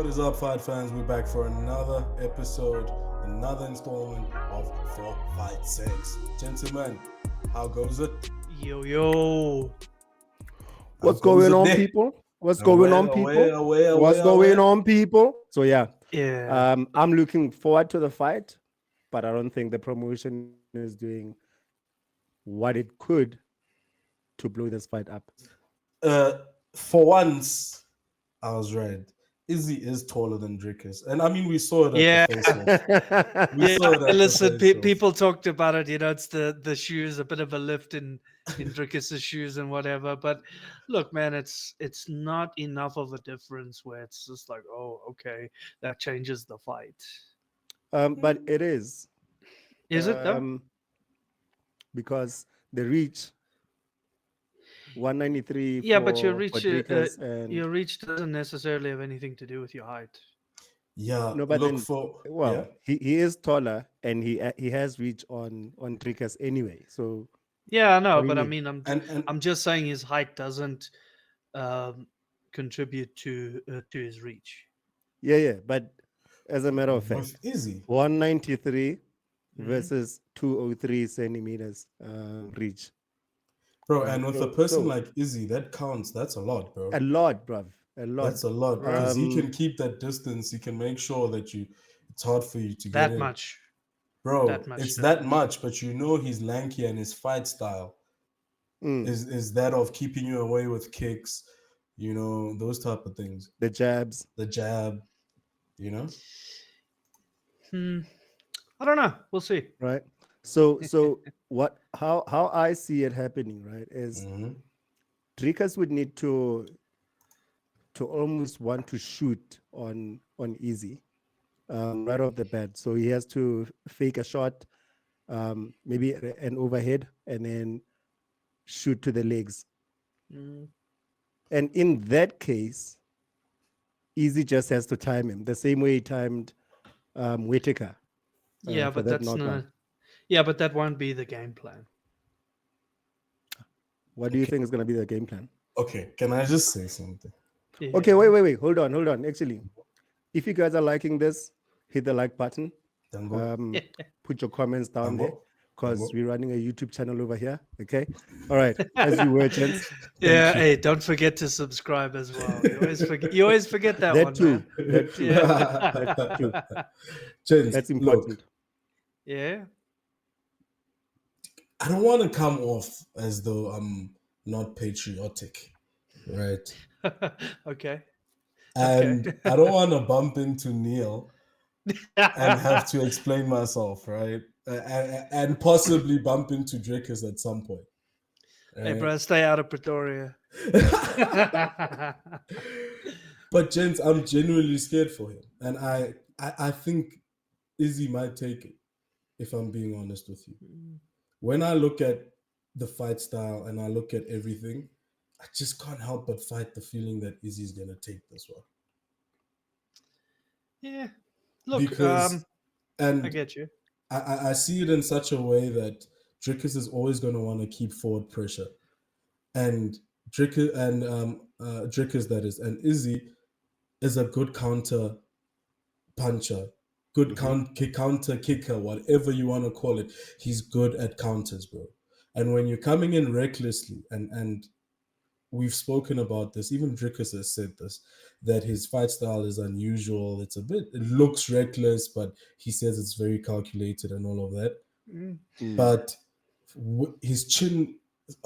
What is up, fight fans? We're back for another episode, another installment of 456. Gentlemen, how goes it? Yo. How What's goes going it on, there? people? What's going on, people? What's going on, people? So yeah, Yeah. I'm looking forward to the fight, but I don't think the promotion is doing what it could to blow this fight up. Uh, for once, I was right. Izzy is taller than Drickus. And I mean, we saw it at the Yeah. face-off. We Yeah. saw it at the Listen, face-off. people talked about it. It's the shoes, a bit of a lift in Drickus' shoes and whatever. But look, man, it's not enough of a difference where it's just like, oh, okay, that changes the fight. But it is Is it though? because the reach 193 Yeah, but for Drikers and your reach doesn't necessarily have anything to do with your height. Yeah, no, but look then for... well, Yeah? he is taller and he has reach on Drikers anyway. So Yeah, I know, what do you but I mean? mean, And I'm just saying his height doesn't um, contribute to his reach. Yeah, but as a matter of with fact, Izzy, 193 Mhm. versus 203 centimeters reach, bro, right? and with a So, person so like Izzy, that counts. That's a lot, bro. a lot, bruv, a lot. That's a lot because he Um, can keep that distance. He can make sure that it's hard for you to get That in. much. That Bro, much it's that difference. much, but you know he's lanky and his fight style mm, is that of keeping you away with kicks, those type of things. the jabs, The jab, you know? Hmm. I don't know. We'll see. right? So what? How I see it happening, right, is Mm-hmm. Drikas would need to almost want to shoot on Easy right off the bat. So he has to fake a shot, maybe an overhead, and then shoot to the legs. Mm. And in that case, Easy just has to time him the same way he timed Whitaker Yeah, for but that that's knockout. not. Yeah, but that won't be the game plan. What do you think is going to be the game plan? Okay, can I just say something? Okay, Yeah. wait. Hold on. Actually, if you guys are liking this, hit the like button. Dango, Put your comments down there Dango, because Dango. we're running a YouTube channel over here. Okay. All right. As you were, gents. Thank Yeah. you. Hey, don't forget to subscribe as well. You always forget. You always forget that That one, too. man. That too. That's true. Yeah. Gents, That's look, important. Yeah. I don't want to come off as though I'm not patriotic, right? Okay. Okay. And I don't want to bump into Neil and have to explain myself, right? And possibly bump into Drakus at some point. Hey, Right? bro, stay out of Pretoria. But gents, I'm genuinely scared for him. And I think Izzy might take it, if I'm being honest with you. When I look at the fight style and I look at everything, I just can't help but fight the feeling that Izzy's gonna take this one. Yeah. Look, Because I and get you. I see it in such a way that Drickus is always going to want to keep forward pressure, and Drickus, that is, and Izzy is a good counter puncher, good counter kicker, whatever you want to call it. He's good at counters, bro. And when you're coming in recklessly, and we've spoken about this, even Drickus has said this, that his fight style is unusual. It looks reckless, but he says it's very calculated and all of that. Mm. But his chin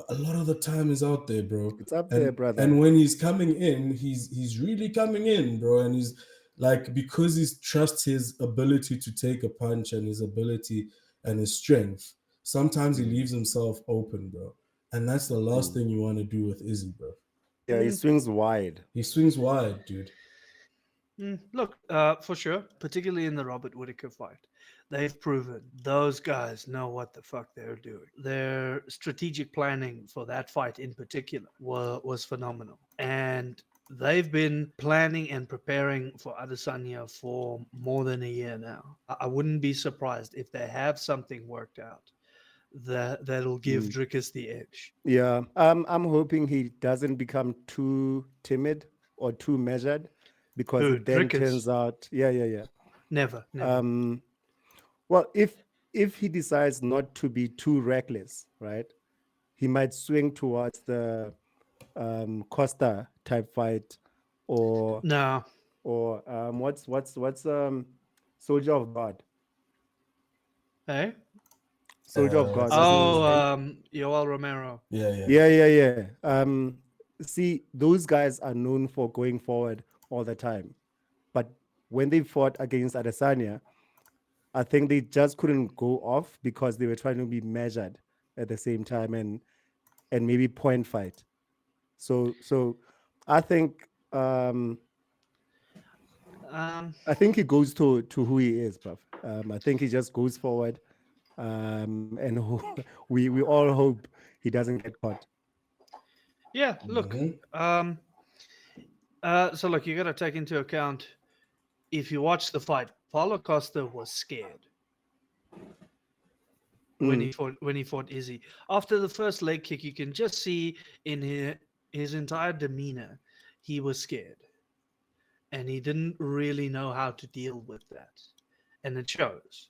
a lot of the time is out there, bro. It's up there, brother. And when he's coming in, he's really coming in, bro. And he's like, because he trusts his ability to take a punch and his ability and his strength, sometimes he leaves himself open, bro. And that's the last thing you want to do with Izzy, bro. Yeah, he swings wide. He swings wide, dude. Look, for sure, particularly in the Robert Whitaker fight, they've proven those guys know what the fuck they're doing. Their strategic planning for that fight in particular was phenomenal. And they've been planning and preparing for Adesanya for more than a year now. I wouldn't be surprised if they have something worked out that'll give Drickus the edge. Yeah, I'm hoping he doesn't become too timid or too measured, because Who? it then Drickers? turns out, yeah, yeah, yeah. Never, never. Well, if he decides not to be too reckless, right, he might swing towards the Costa type fight, or No. what's Soldier of God. Hey? Soldier of God, what's his Oh, name? Yoel Romero. Yeah, yeah. Yeah, yeah, yeah. See, those guys are known for going forward all the time, but when they fought against Adesanya, I think they just couldn't go off because they were trying to be measured at the same time, and maybe point fight. So I think Um, I think he goes to who he is, bruv. I think he just goes forward, and we all hope he doesn't get caught. yeah, look. Mhm. So look, you got to take into account if you watch the fight, Paulo Costa was scared Mm. when he fought Izzy. After the first leg kick, you can just see in his entire demeanor, he was scared, and he didn't really know how to deal with that, and it shows.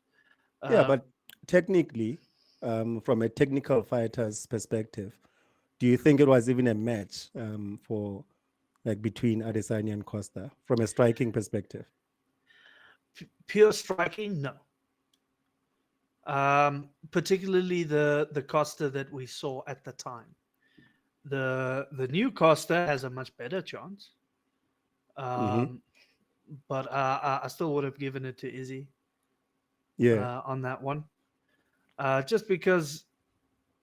Yeah, Uh, but technically, from a technical fighter's perspective, do you think it was even a match for like between Adesanya and Costa from a striking perspective? Pure striking, no. Particularly the Costa that we saw at the time. The new Costa has a much better chance. Mm-hmm. Um, but I still would have given it to Izzy Yeah. on that one, just because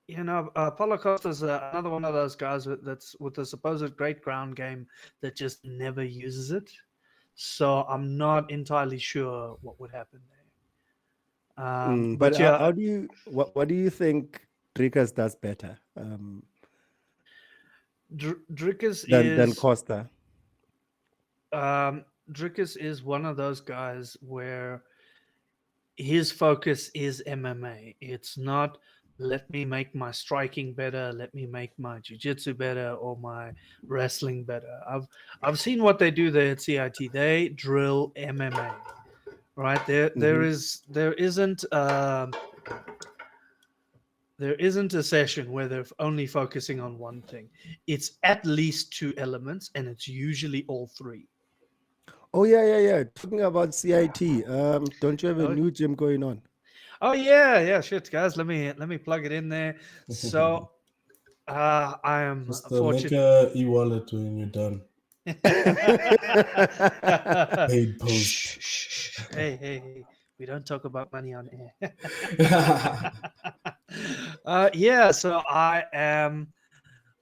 Paulo Costa's another one of those guys that's with a supposed great ground game that just never uses it. So I'm not entirely sure what would happen there. But But yeah, how do you what do you think Drikas does better Drickus than is Costa? um, Drickus is one of those guys where his focus is MMA. It's not let me make my striking better, let me make my jiu-jitsu better or my wrestling better. I've seen what they do there at CIT. They drill MMA. Right? Mm-hmm. There isn't a session where they're only focusing on one thing. It's at least two elements and it's usually all three. Oh yeah, yeah, yeah. Talking about CIT, don't you have a Oh, new gym going on? oh yeah, yeah, shit, guys. Let me plug it in there. So I am Just make fortunate. a e-wallet when you're done. Paid Shh, post. shh, shh. Hey, hey, hey. We don't talk about money on air. Yeah, so I am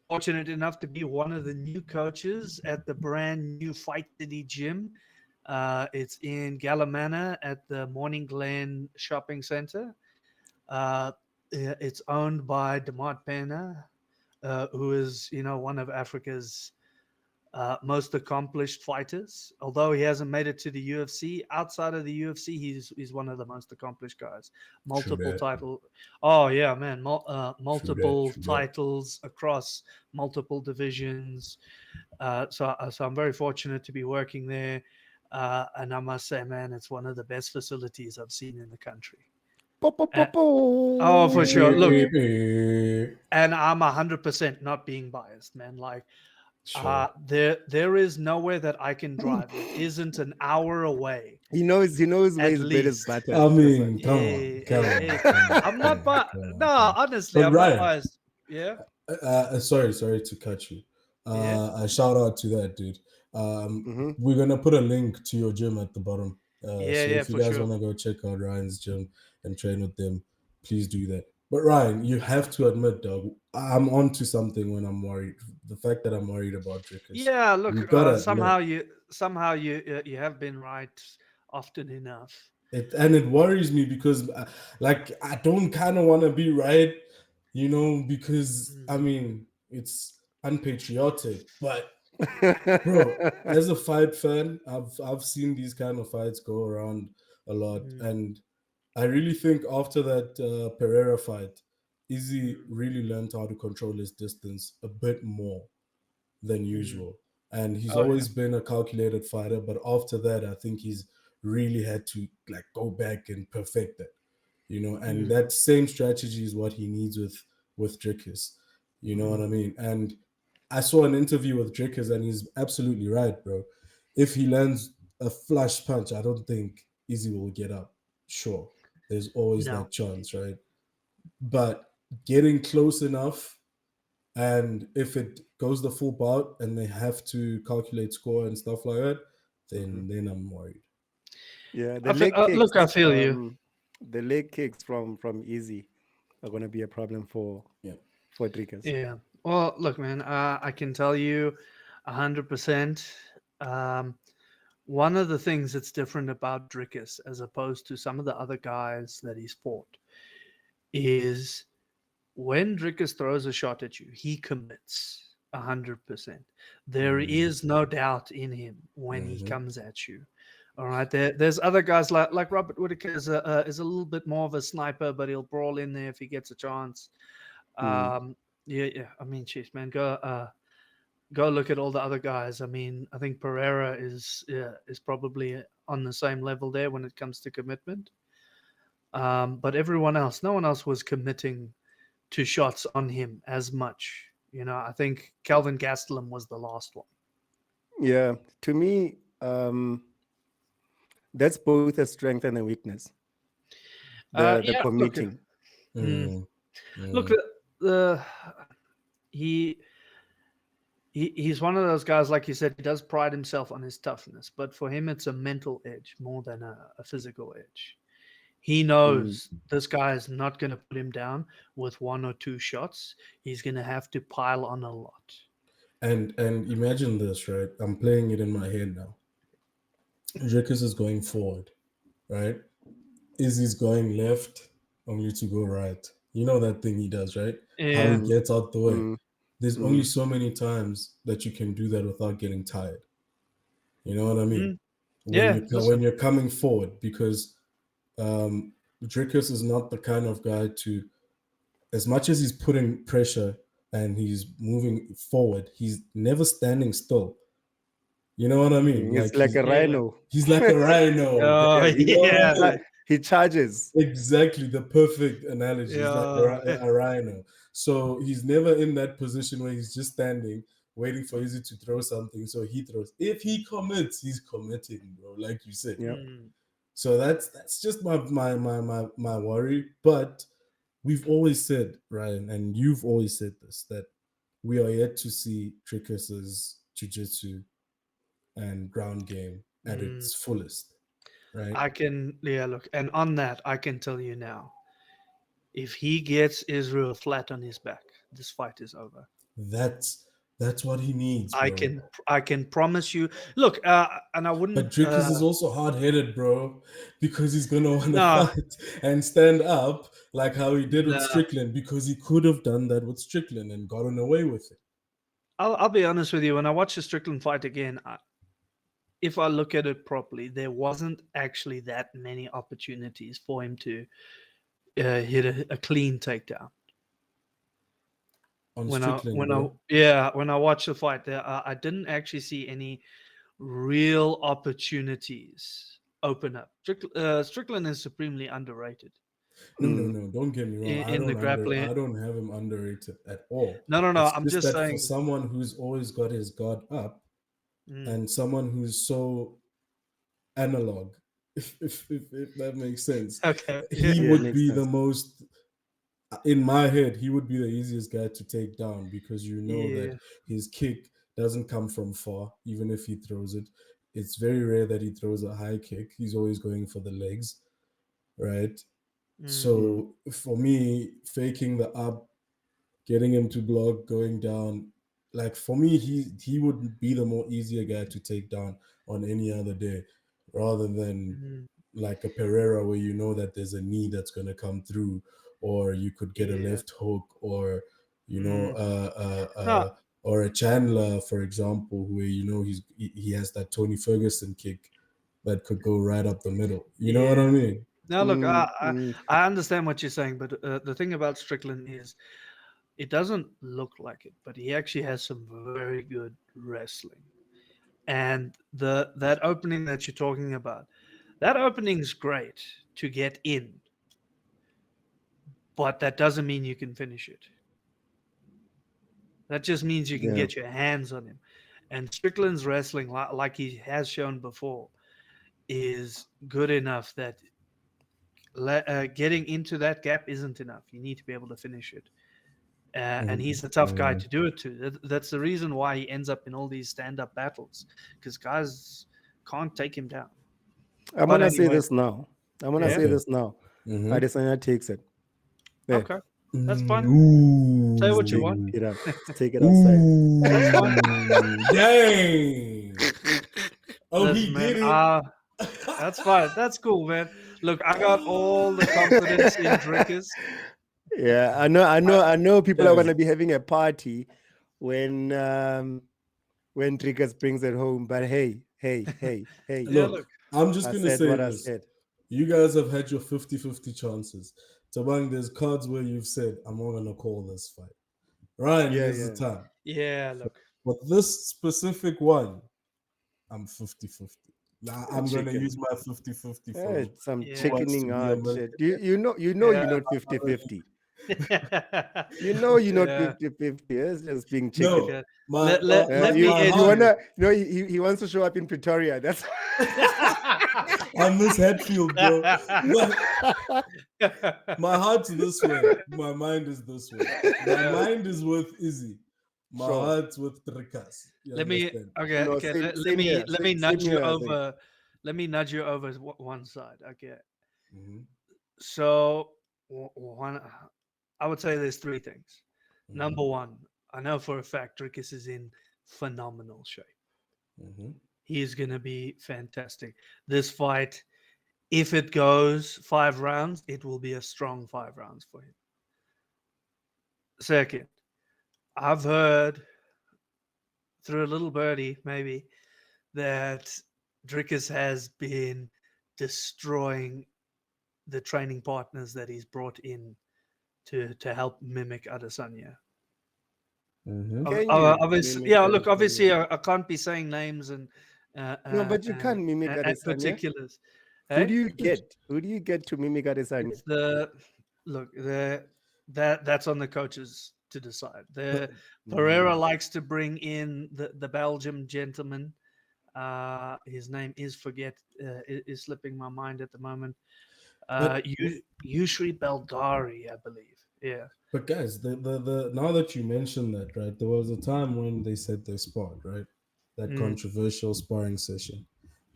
fortunate enough to be one of the new coaches at the brand new Fight City Gym. It's in Gallimana at the Morning Glen Shopping Center. It's owned by Demart Pena, who is one of Africa's most accomplished fighters. Although he hasn't made it to the UFC, outside of the UFC, he's one of the most accomplished guys. True Multiple that. title. Oh yeah, man. True that. Multiple True that. titles across multiple divisions. So I'm very fortunate to be working there. And I must say, man, it's one of the best facilities I've seen in the country. Po, po, po, Uh, po. oh, for sure. Look, Sure. and I'm 100% not being biased, man. Like, there is nowhere that I can drive that isn't an hour away, He knows where at his bread is least. buttered. I This one. mean, come on, Hey, come hey, on, hey. come on, I'm come not on, bi- come on, No, come on. honestly, But I'm not Ryan, biased. Yeah, sorry to cut you. yeah, I shout out to that dude. Mm-hmm. We're gonna put a link to your gym at the bottom. yeah, So yeah, if you for guys sure. wanna go check out Ryan's gym and train with them, please do that. But Ryan, you have to admit, dog, I'm onto something when I'm worried. The fact that I'm worried about Drickus, Yeah, look, you gotta admit somehow you have been right often enough. it, and it worries me because, like, I don't kind of want to be right, because I Mm, mean it's unpatriotic, but bro, as a fight fan, I've seen these kind of fights go around a lot, mm, and I really think after that Pereira fight, Izzy mm, really learned how to control his distance a bit more than mm, usual. and he's Oh yeah. always been a calculated fighter. But after that, I think he's really had to like go back and perfect it, and Mm. that same strategy is what he needs with Drickus. You know what Mm. I mean? And I saw an interview with Drickus, and he's absolutely right, bro. If he lands a flush punch, I don't think Izzy will get up. Sure, there's always No. that chance, right? But getting close enough, and if it goes the full bout and they have to calculate score and stuff like that, Mhm. then I'm worried. Yeah, I feel, look, I feel you. the leg kicks from Easy are going to be a problem Yeah. for Drikas. Yeah. Well, look, man. I can tell you, 100%. Um, One of the things that's different about Drickus as opposed to some of the other guys that he's fought is when Drickus throws a shot at you, he commits 100%. There Mm-hmm. is no doubt in him when he Mm-hmm. comes at you. All right, there's other guys like Robert Whitaker is a little bit more of a sniper, but he'll brawl in there if he gets a chance. Mm. Um, yeah, yeah. I mean, jeez, man, go look at all the other guys. I mean, I think Pereira is probably on the same level there when it comes to commitment. But everyone else, no one else was committing to shots on him as much. I think Calvin Gastelum was the last one. Yeah, to me, that's both a strength and a weakness. The Yeah, look, committing. mm, look, Mm-hmm. the he. He's one of those guys, like you said, he does pride himself on his toughness, but for him, it's a mental edge more than a physical edge. He Mm. knows this guy is not going to put him down with one or two shots. He's going to have to pile on a lot. And imagine this, right? I'm playing it in my head now. Jacques is going forward, right? Izzy's going left, only to go right. You know that thing he does, right? How he Yeah. Mm. gets out the way. Mm. There's only Mm. so many times that you can do that without getting tired. You know what I mean? Mm, When yeah. you when Listen. you're coming forward, because Dricus is not the kind of guy to, as much as he's putting pressure and he's moving forward, he's never standing still. You know what I mean? Mm. It's Like like a Yeah. rhino. he's like a rhino, bro. Oh, Yeah, You know what I yeah. mean? he charges. Exactly the perfect analogy. He's like Yeah. a rhino. So he's never in that position where he's just standing waiting for Izzy to throw something. So he throws. If he commits, he's committing, bro. Like you said. Yeah. Mm, So that's just my worry. But we've always said, Ryan, and you've always said this, that we are yet to see Trickus's jiu-jitsu and ground game at mm. its fullest, right? Yeah, look, and on that, I can tell you now, if he gets Israel flat on his back, this fight is over. That's that's what he needs, I bro. can I can promise you. Look, and I But wouldn't. Drickus is also hard headed, bro, because he's gonna want to No, fight and stand up like how he did with no. Strickland, because he could have done that with Strickland and gotten away with it. I'll be honest with you. When I watch the Strickland fight again, if I look at it properly, there wasn't actually that many opportunities for him to hit a clean takedown. On Strickland, bro. When I watched the fight, there I didn't actually see any real opportunities open up. Strickland is supremely underrated No, no, Mm. no. Don't get me wrong. in the grappling. I don't have him underrated at all. No. It's I'm just just that for saying. someone who's always got his guard up Mm, and someone who's so analog, if that makes sense, okay. Yeah. he Yeah, it would makes be the sense. most, in my head, he would be the easiest guy to take down, because you know that Yeah. his kick doesn't come from far, even if he throws it. It's very rare that he throws a high kick. He's always going for the legs, right? Mm, Mm. So for me, faking the up, getting him to block, going down, like for me, he would be the more easier guy to take down on any other day, rather than mm, like a Pereira where you know that there's a knee that's going to come through, or you could get a yeah. left hook, or you know, Mm. No. or a Chandler, for example, where you know he has that Tony Ferguson kick that could go right up the middle. You know what I Yeah. mean? Now look, Mm. Mm. I understand what you're saying, but the thing about Strickland is it doesn't look like it, but he actually has some very good wrestling. And that opening that you're talking about, that opening's great to get in, but that doesn't mean you can finish it. That just means you can Yeah. get your hands on him. And Strickland's wrestling, like he has shown before, is good enough that getting into that gap isn't enough. You need to be able to finish it. And he's a tough guy to do it to. That's the reason why he ends up in all these stand-up battles, because guys can't take him down. I'm But gonna say anyway, this now. I'm gonna yeah, say Okay. this now. Mm-hmm. Adesanya takes it. There. okay, that's fine. Say what you Take want. Ooh. it out. Take it outside. That's fine. Ooh. Dang. Oh, he Listen, man. did it. That's fine. That's cool, man. Look, I got all the confidence in Drickers. Yeah, I know people are Dang. gonna be having a party when Triggers brings it home. But hey, Yeah, Look, look. I'm just I going to said say what I this. said. You guys have had your 50-50 chances. Tabang, there's cards where you've said, I'm not going to call this fight. Ryan, Yeah, here's the yeah. time. Yeah, look. But this specific one, I'm 50-50. Now, A I'm going to chicken. use my 50-50 for Yeah, some who Yeah. wants to chickening be a out milk. shit. You're Yeah. not 50-50. You're not Yeah. 50-50. It's just being chicken. No, Okay. my, Let, my, let, my, let You me my edge you heart, you. wanna he wants to show up in Pretoria. That's I miss Hatfield, bro. But my heart's this way. My mind is this way. My Yeah. mind is with Izzy. My sure. heart's with Trikas. You Let me understand? okay, No, okay. same Let same me here. let me Same nudge you here, I think. over. Let me nudge you over one side. Okay. Mm-hmm. So one, I would say there's three things. Mm-hmm. Number one, I know for a fact Drickus is in phenomenal shape. Mm-hmm. He is going to be fantastic. This fight, if it goes 5 rounds, it will be a strong 5 rounds for him. Second, I've heard through a little birdie maybe that Drickus has been destroying the training partners that he's brought in to help mimic Adesanya. Mm-hmm. Can you Obviously, mimic yeah. Look, Adesanya? obviously, I can't be saying names uh, No, uh, but you and can't mimic and Adesanya. particulars. Who Hey, do you get? Who do you get to mimic Adesanya? it's the look the that's on the coaches to decide. The Pereira Mm. likes to bring in the Belgium gentleman. His name is is slipping my mind at the moment. But Yushri Belgari, I believe. Yeah. but guys, the now that you mention that, right? There was a time when they said they sparred, right? That Mm. controversial sparring session.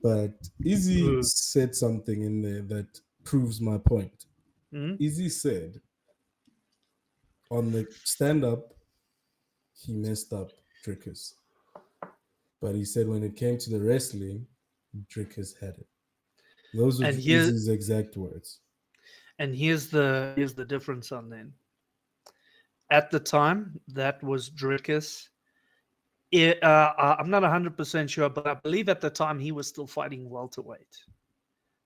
But Izzy Mm. said something in there that proves my point. Mm. Izzy said on the stand up, he messed up Drickus. But he said when it came to the wrestling, Drickus had it. Those were And here Izzy's exact words. and here's the difference on then. At the time, that was Drickus. I'm not 100% sure, but I believe at the time he was still fighting welterweight.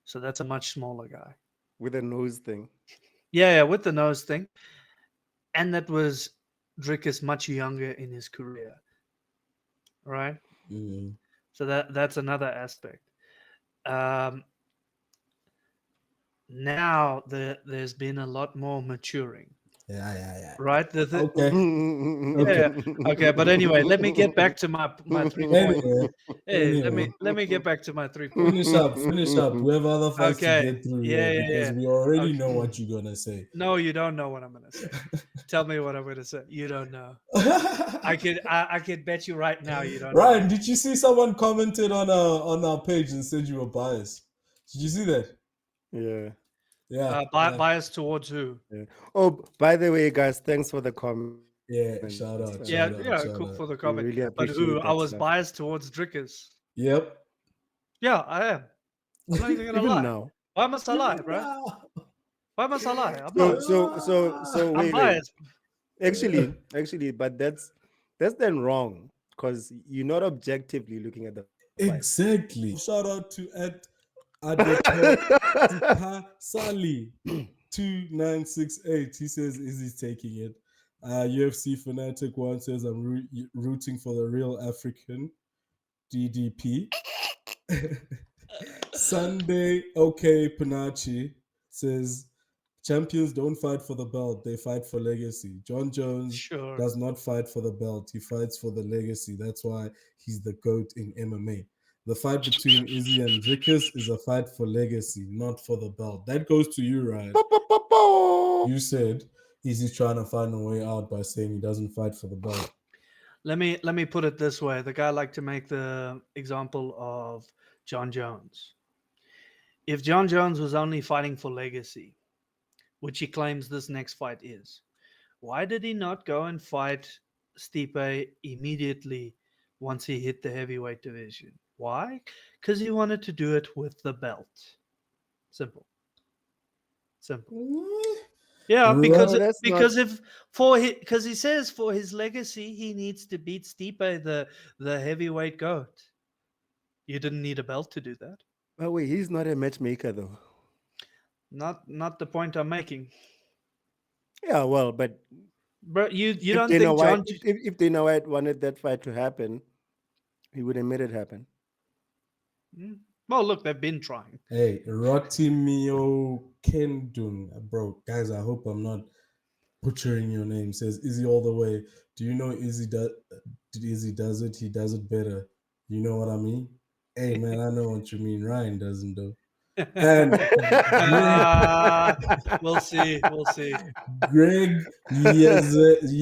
So that's a much smaller guy. With a nose thing. Yeah, yeah, with the nose thing. And that was Drickus much younger in his career, right? Mm. So that's another aspect. Um, Now there's been a lot more maturing, Yeah. right? Okay. Yeah, Okay. yeah. Okay, but anyway, let me get back to my 3 points. Anyway, Hey, anyway, let me get back to my 3 points. finish up. Finish up. We have other fights to Okay. get through Yeah, here yeah, because yeah. we already Okay. know what you're gonna say. No, you don't know what I'm gonna say. Tell me what I'm gonna say. You don't know. I could bet you right now you don't know. Ryan, did you see someone commented on our page and said you were biased? Did you see that? Yeah. Yeah, yeah, Bias towards who? Yeah. Oh, by the way, guys, thanks for the comments. yeah. Shout out, Yeah, shout out, yeah, shout cool out. for the We comment. really But who? appreciate I that was stuff. biased towards Drickers. Yep. Yeah, I am. I'm not even gonna Even lie. now. Why must I lie, Even bro? now. Why must I lie? I'm not. So I'm wait. biased. Actually, but that's then wrong because you're not objectively looking at the fight. Exactly. Shout out to at Adepo Sali 2968. He says, is he taking it? UFC Fanatic One says, I'm rooting for the real African. DDP. Sunday, okay, Panachi says champions don't fight for the belt, they fight for legacy. John Jones Sure. does not fight for the belt, he fights for the legacy. That's why he's the GOAT in MMA. The fight between Izzy and Drickus is a fight for legacy, not for the belt. That goes to you, Ryan. You said Izzy's trying to find a way out by saying he doesn't fight for the belt. Let me put it this way. The guy liked to make the example of John Jones. If John Jones was only fighting for legacy, which he claims this next fight is, why did he not go and fight Stipe immediately once he hit the heavyweight division? Why? Because he wanted to do it with the belt. Simple. Simple. Yeah, Right. because No, that's because not. if for because he says for his legacy he needs to beat Stipe, the heavyweight goat. You didn't need a belt to do that. But wait, he's not a matchmaker though. Not the point I'm making. Yeah, well, but But you if don't Dana think White, John if Dana White wanted that fight to happen, he would have made it happen. Hmm. Well, look, they've been trying. Hey, Rotimio Kendun, bro, guys, I hope I'm not butchering your name. Says Izzy all the way. Do you know Izzy does? Izzy does it. He does it better. You know what I mean? Hey, man, I know what you mean. Ryan doesn't though. And Greg, uh, we'll see. We'll see. Greg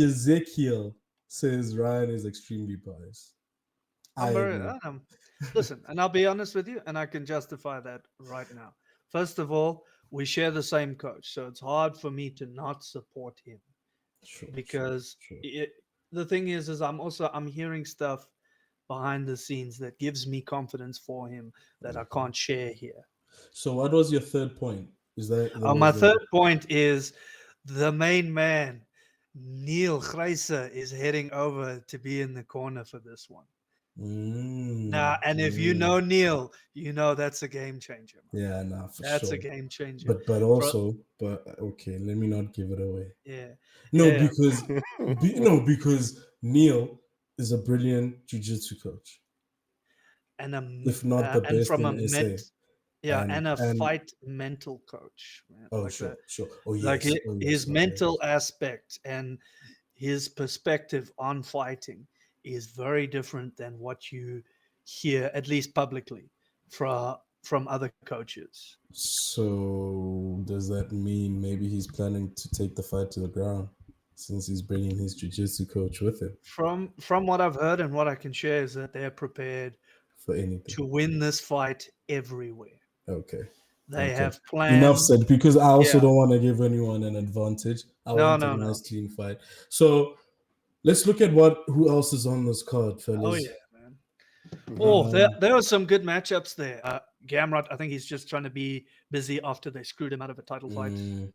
Ezekiel says Ryan is extremely biased. I I'm very. agree. Listen, and I'll be honest with you, and I can justify that right now. First of all, we share the same coach, so it's hard for me to not support him Sure, because sure. the thing is I'm hearing stuff behind the scenes that gives me confidence for him that I can't share here. So, what was your third point? Is that there My was a third point is the main man, Neil Greiser, is heading over to be in the corner for this one. Now, and if you know Neil, you know that's a game changer. Man. yeah, nah, for That's sure. a game changer. But also, but okay, let me not give it away. Yeah. No, Yeah. because Neil is a brilliant jiu-jitsu coach, if not the And best from a in SA. and a And fight mental coach, man. oh, Like sure, that, sure. Oh like yes, oh his yes, oh yes. mental aspect and his perspective on fighting is very different than what you hear, at least publicly, from other coaches. So does that mean maybe he's planning to take the fight to the ground since he's bringing his jiu-jitsu coach with him From what I've heard and what I can share is that they're prepared for anything? to win this fight everywhere. Okay. They Okay. have Enough plans. said, because I also Yeah. don't want to give anyone an advantage. I No, want a no, no. nice clean fight. So let's look at who else is on this card, Oh fellas. yeah, man. Oh, there Um, there are some good matchups there. Gamrot, I think he's just trying to be busy after they screwed him out of a title fight. mm,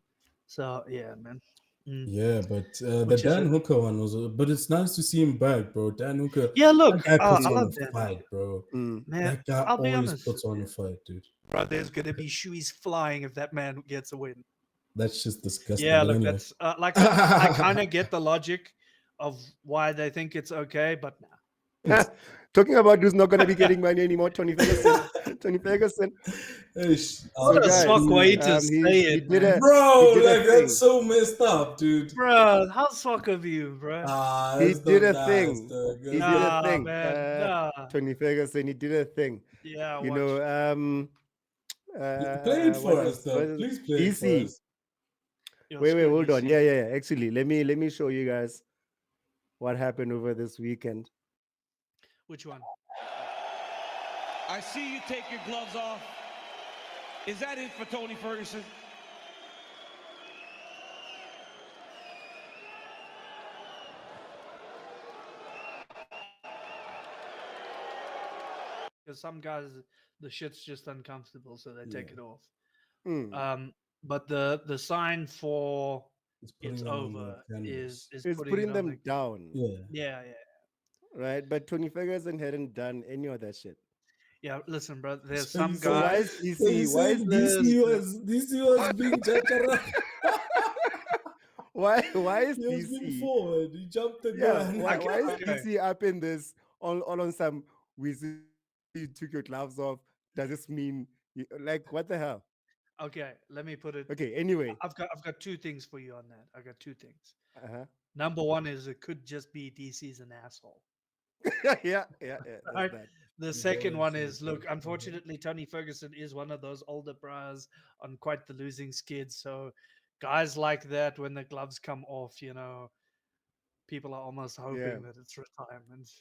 So yeah, man. Mm. yeah, but the Which is Dan it? Hooker one was, but it's nice to see him back, bro. Dan Hooker, Yeah, that look, guy puts I on love a Dan. fight, bro. Mm. Man, That guy I'll be always honest puts with on a you, fight, dude. bro. There's gonna be shoes flying if that man gets a win. That's just disgusting. Yeah, But look, anyway, that's like I kind of get the logic of why they think it's okay, but nah. Talking about who's not going to be getting money anymore, Tony Ferguson. Tony Ferguson. Ish, What So a guys, sock way to he say he it, did man. a he bro, did a like that's thing. so messed up, dude. Bro, how sock of you, bro? He That's did not a nice, thing. dog. He That's did a not Nah, thing. nice. man. Nah. Tony Ferguson. He did a thing. Yeah, You watch. know. Play it for What's us, his? What's though. his Please play it for DC. us. Your Wait, screen, hold on. DC. Yeah. Actually, let me show you guys what happened over this weekend. Which one? I see you take your gloves off. Is that it for Tony Ferguson? Because some guys, the shit's just uncomfortable, so they take Yeah. it off. Hmm. But the sign for It's putting it's them on the over canvas. is It's putting it putting on the them down, Yeah. yeah. right? But Tony Ferguson hadn't done any of that shit. Yeah, listen, bro. There's So some you So say, why is guys. so you DC? Why is saying DC was being judged around. why is He was being DC? forward. He jumped the Yeah, gun. why is Okay. DC up in this all on some we see you took your gloves off. Does this mean like what the hell? Okay, let me put it. Okay. Anyway. I've got two things for you on that. I got two things. Uh-huh. Number one is it could just be DC's an asshole. Yeah. There's Right. that. The You've second always one said is that. look, unfortunately, Tony Ferguson is one of those older bras on quite the losing skids. So guys like that, when the gloves come off, people are almost Yeah. hoping that it's retirement.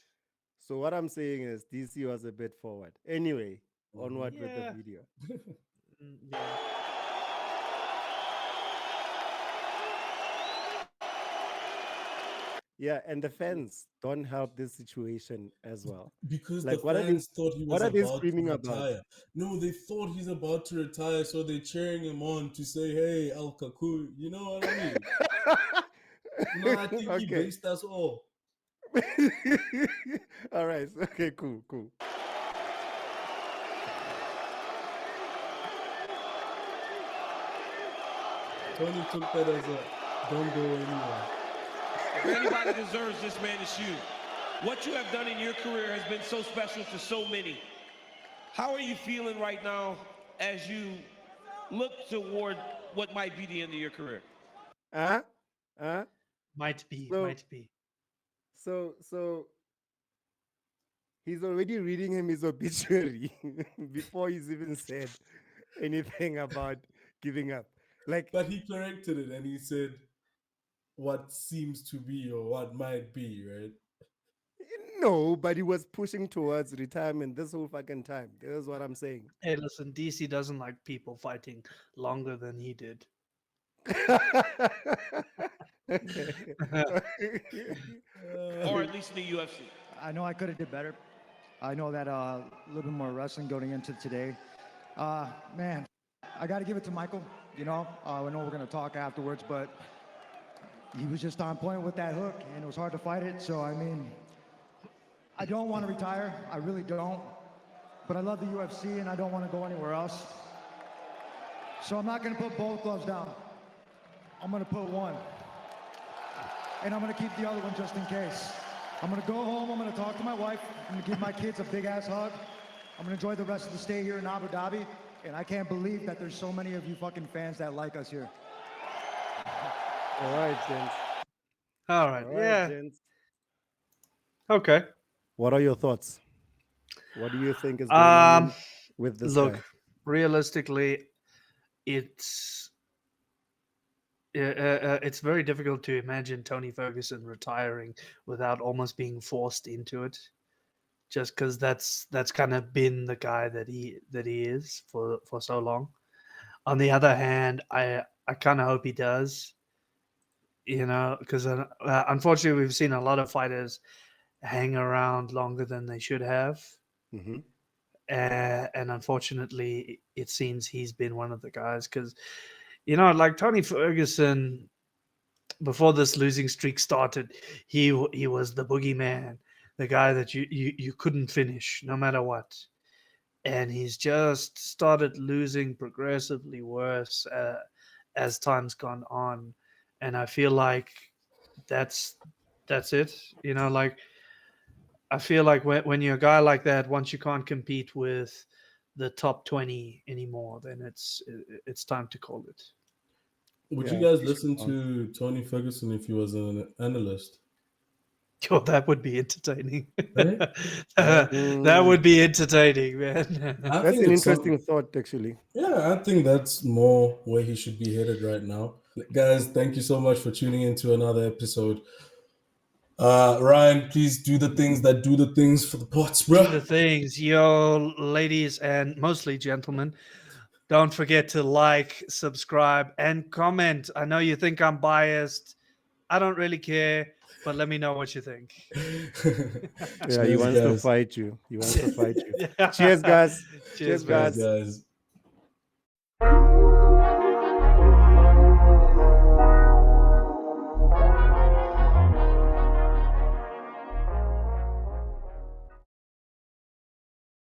So what I'm saying is DC was a bit forward. Anyway, onward with the Yeah. video. Yeah. Yeah, and the fans don't help this situation as well. Because the Like fans thought he what was are they about to screaming about? retire. No, they thought he's about to retire, so they're cheering him on to say, "Hey, Al Kaku," you know what I mean? No, I think he Okay. based us all. All right. Okay, cool. Tony took that as a don't go anywhere. If anybody deserves this man, it's you. What you have done in your career has been so special to so many. How are you feeling right now as you look toward what might be the end of your career? Uh-huh. Uh-huh. Might be, So might be. so he's already reading him his obituary before he's even said anything about giving up. Like But he corrected it and he said what seems to be or what might be, right? no, but he was pushing towards retirement this whole fucking time. That's what I'm saying. Hey, listen, DC doesn't like people fighting longer than he did. Or at least in the UFC? I know I could have did better. I know that a little bit more wrestling going into today. Man, I got to give it to Michael. I know we're going to talk afterwards, but he was just on point with that hook, and it was hard to fight it. So, I mean, I don't want to retire. I really don't. But I love the UFC, and I don't want to go anywhere else. So I'm not going to put both gloves down. I'm going to put one. And I'm going to keep the other one just in case. I'm going to go home. I'm going to talk to my wife. I'm going to give my kids a big-ass hug. I'm going to enjoy the rest of the stay here in Abu Dhabi. And I can't believe that there's so many of you fucking fans that like us here. All right, gents. All right. All right, Yeah. gents. Okay. What are your thoughts? What do you think is going on with this Look, guy? realistically, it's it's very difficult to imagine Tony Ferguson retiring without almost being forced into it. Just because that's kind of been the guy that he is for so long. On the other hand, I kind of hope he does. Because unfortunately we've seen a lot of fighters hang around longer than they should have. Mm-hmm. And unfortunately, it seems he's been one of the guys because, like Tony Ferguson, before this losing streak started, he was the boogeyman, the guy that you couldn't finish no matter what. And he's just started losing progressively worse as time's gone on. And I feel like that's it. Like I feel like when you're a guy like that, once you can't compete with the top 20 anymore, then it's time to call it. Would you Yeah, guys he's listen gone. to Tony Ferguson if he was an analyst? Oh, that would be entertaining. Right? That would be entertaining, man. I That's think an it's some. interesting thought, actually. Yeah, I think that's more where he should be headed right now. Guys, thank you so much for tuning in to another episode. Ryan, please do the things that do the things for the pots, bro. Do the things, yo, ladies and mostly gentlemen. Don't forget to like, subscribe, and comment. I know you think I'm biased. I don't really care, but let me know what you think. Yeah, he Cheers, wants to guys. fight you. He wants to fight you. Yeah. Cheers, guys. Cheers, Cheers, man. Cheers, guys. guys.